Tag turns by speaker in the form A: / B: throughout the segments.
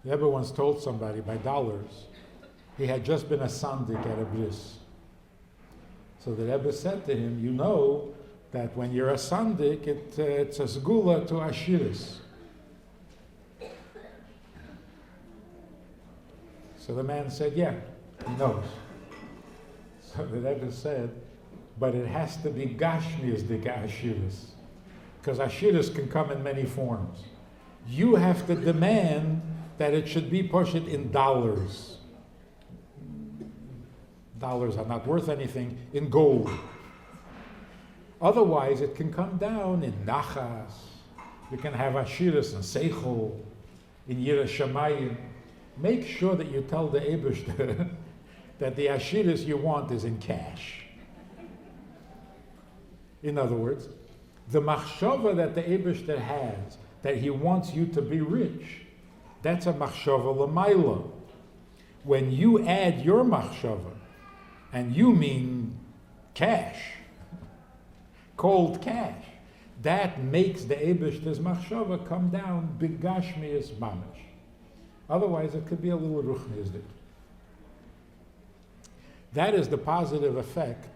A: The Rebbe once told somebody by dollars, he had just been a sandik at a bris. So the Rebbe said to him, you know that when you're a sandik, it's a sgula to ashiris. So the man said, yeah, he knows. So the Rebbe said, but it has to be gashmi as the ashiris. Because ashiris can come in many forms. You have to demand that it should be pushed in dollars. Dollars are not worth anything, in gold. Otherwise, it can come down in nachas. You can have ashiris and seichel, in yira shamayim. Make sure that you tell the Eibishter that the ashiris you want is in cash. In other words, the machshava that the Eibishter has, that he wants you to be rich, that's a machshava l'mayla. When you add your machshava, and you mean cash, cold cash, that makes the Eibishter's machshava come down b'gashmius mamish. Otherwise, it could be a little ruchnisdik. That is the positive effect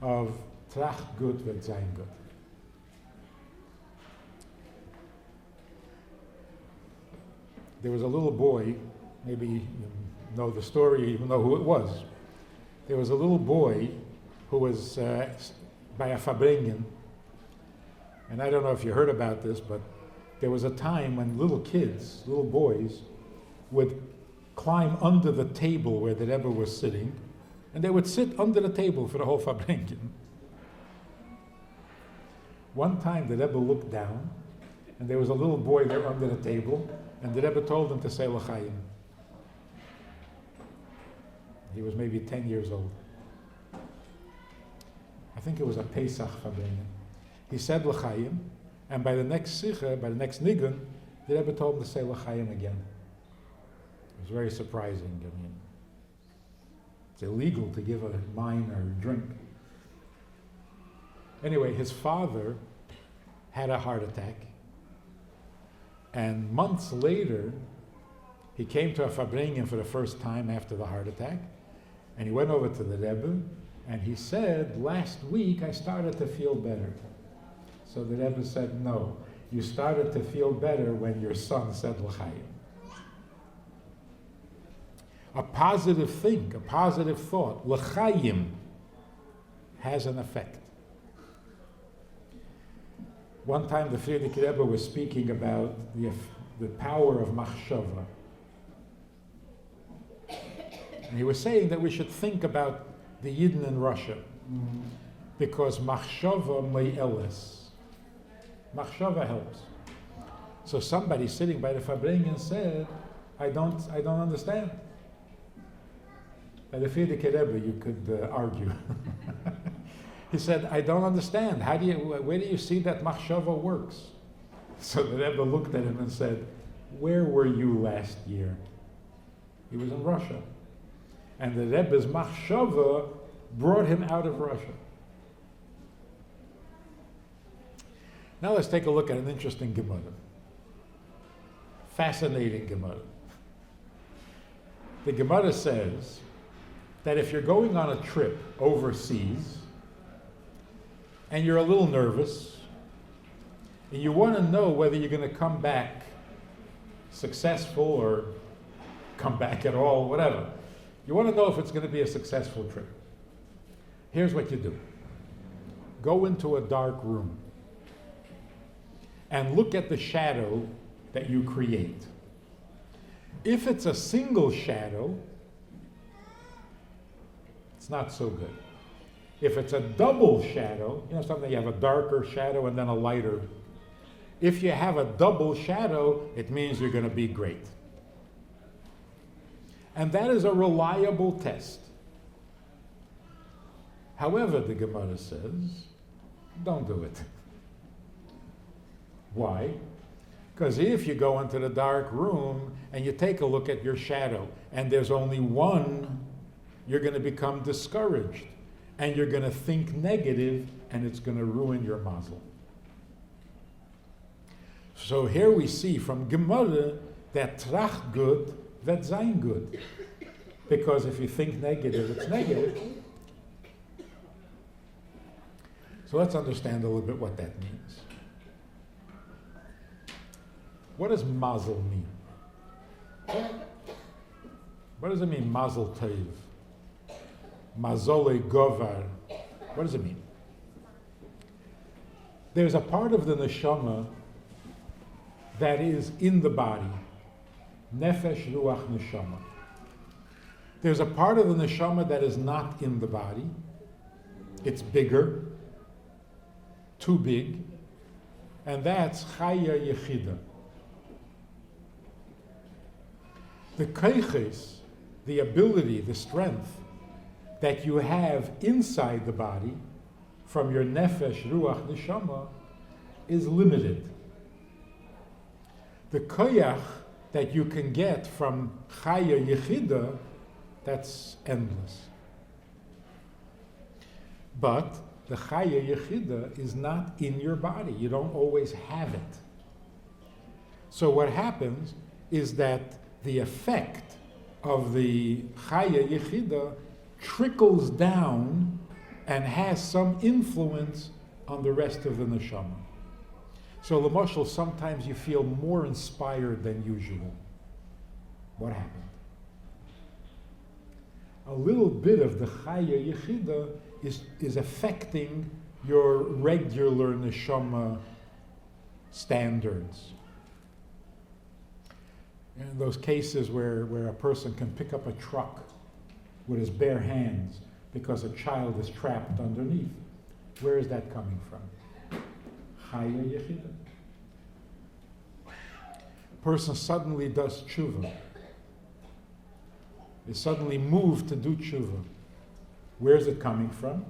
A: of tracht gut wird sein gut. There was a little boy, maybe you know the story, you even know who it was. There was a little boy who was by a Fabringen, and I don't know if you heard about this, but there was a time when little kids, little boys, would climb under the table where the Rebbe was sitting, and they would sit under the table for the whole Fabringen. One time the Rebbe looked down, and there was a little boy there under the table, and the Rebbe told him to say l'chaim. He was maybe 10 years old. I think it was a Pesach Fabringen. He said l'chaim, and by the next sicha, by the next nigun, the Rebbe told him to say l'chaim again. It was very surprising. I mean, it's illegal to give a wine or a drink. Anyway, his father had a heart attack, and months later, he came to a Fabringen for the first time after the heart attack, and he went over to the Rebbe, and he said, last week I started to feel better. So the Rebbe said, no, you started to feel better when your son said l'chaim. A positive thing, a positive thought, l'chaim, has an effect. One time the Friedman Rebbe was speaking about the power of machshava. And he was saying that we should think about the Yidden in Russia, because machshava me'eles. Machshava helps. So somebody sitting by the Fabringen said, I don't understand. By the Friedman Rebbe you could argue. He said, I don't understand. Where do you see that machshava works? So the Rebbe looked at him and said, where were you last year? He was in Russia. And the Rebbe's machshava brought him out of Russia. Now let's take a look at an interesting Gemara. Fascinating Gemara. The Gemara says that if you're going on a trip overseas, and you're a little nervous, and you want to know whether you're going to come back successful or come back at all, whatever. You want to know if it's going to be a successful trip. Here's what you do. Go into a dark room and look at the shadow that you create. If it's a single shadow, it's not so good. If it's a double shadow, something you have a darker shadow and then a lighter. If you have a double shadow, it means you're going to be great. And that is a reliable test. However, the Gemara says, don't do it. Why? Because if you go into the dark room and you take a look at your shadow and there's only one, you're going to become discouraged. And you're going to think negative, and it's going to ruin your mazel. So here we see from Gemara that tracht good, wird sein good. Because if you think negative, it's negative. So let's understand a little bit what that means. What does mazel mean? What does it mean, mazel tov? Mazole govar. What does it mean? There's a part of the neshama that is in the body. Nefesh, ruach, neshama. There's a part of the neshama that is not in the body. It's bigger, too big, and that's chaya yechida. The keiches, the ability, the strength that you have inside the body from your nefesh, ruach, neshama is limited. The koyach that you can get from chaya yechida, that's endless. But the chaya yechida is not in your body. You don't always have it. So what happens is that the effect of the chaya yechida trickles down and has some influence on the rest of the neshama. So l'moshel, sometimes you feel more inspired than usual. What happened? A little bit of the chaya yechida is affecting your regular neshama standards. In those cases where a person can pick up a truck with his bare hands because a child is trapped underneath, where is that coming from? Chaya yechida. A person suddenly does tshuva. Is suddenly moved to do tshuva. Where is it coming from?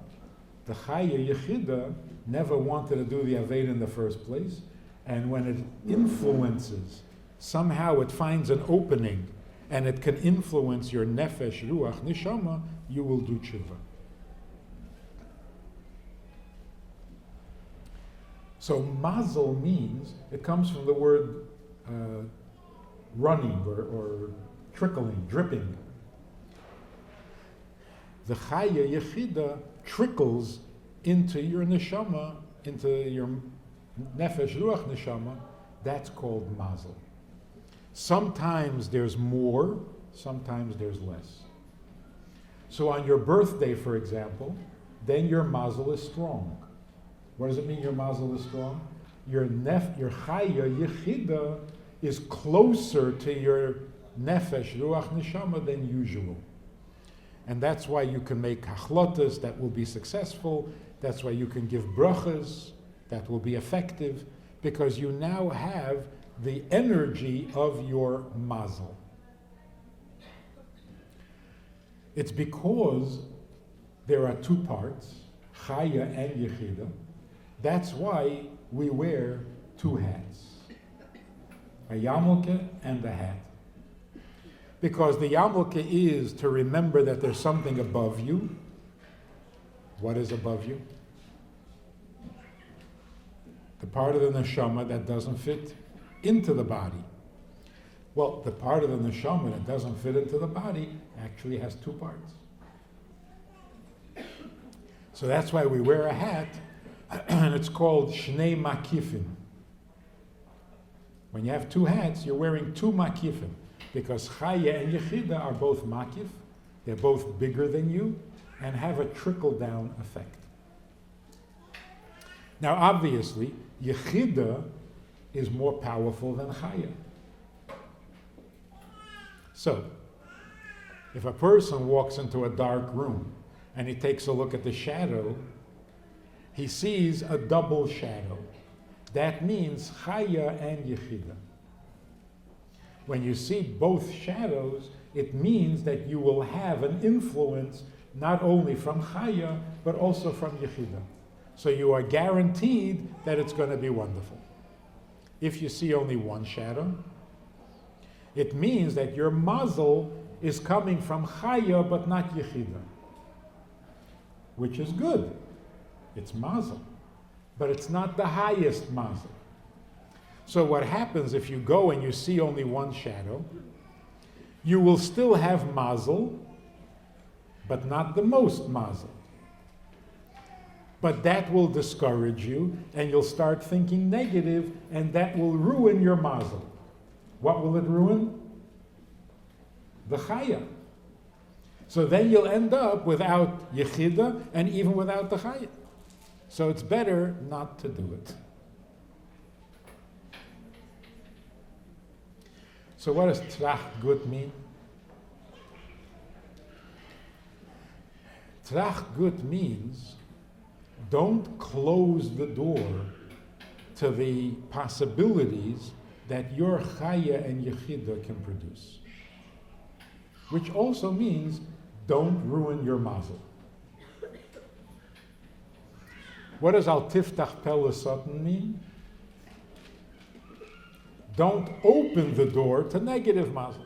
A: The chaya yechida never wanted to do the aved in the first place, and when it influences, somehow it finds an opening, and it can influence your nefesh, ruach, neshama, you will do tshuva. So mazel means, it comes from the word running or trickling, dripping. The chaya yechida trickles into your neshama, into your nefesh, ruach, neshama. That's called mazel. Sometimes there's more, sometimes there's less. So on your birthday, for example, then your mazel is strong. What does it mean your mazel is strong? Your chaya yechida is closer to your nefesh, ruach, neshama than usual. And that's why you can make hachlotas that will be successful. That's why you can give brachas that will be effective, because you now have the energy of your mazel. It's because there are two parts, chaya and yechida. That's why we wear two hats, a yarmulke and a hat. Because the yarmulke is to remember that there's something above you. What is above you? The part of the neshama that doesn't fit into the body. Well, the part of the neshama that doesn't fit into the body actually has two parts. So that's why we wear a hat, and it's called shnei makifin. When you have two hats, you're wearing two makifin, because chaya and yechida are both makif. They're both bigger than you and have a trickle-down effect. Now, obviously, yechida is more powerful than chaya. So, if a person walks into a dark room and he takes a look at the shadow, he sees a double shadow. That means chaya and yechida. When you see both shadows, it means that you will have an influence not only from chaya, but also from yechida. So you are guaranteed that it's going to be wonderful. If you see only one shadow, it means that your mazel is coming from chaya, but not yechida, which is good. It's mazel, but it's not the highest mazel. So what happens if you go and you see only one shadow, you will still have mazel, but not the most mazel. But that will discourage you, and you'll start thinking negative, and that will ruin your mazel. What will it ruin? The chaya. So then you'll end up without yechida and even without the chaya. So it's better not to do it. So what does tracht gut mean? Tracht gut means don't close the door to the possibilities that your chaya and yechida can produce. Which also means don't ruin your mazel. What does al tiftach pele satan mean? Don't open the door to negative mazel.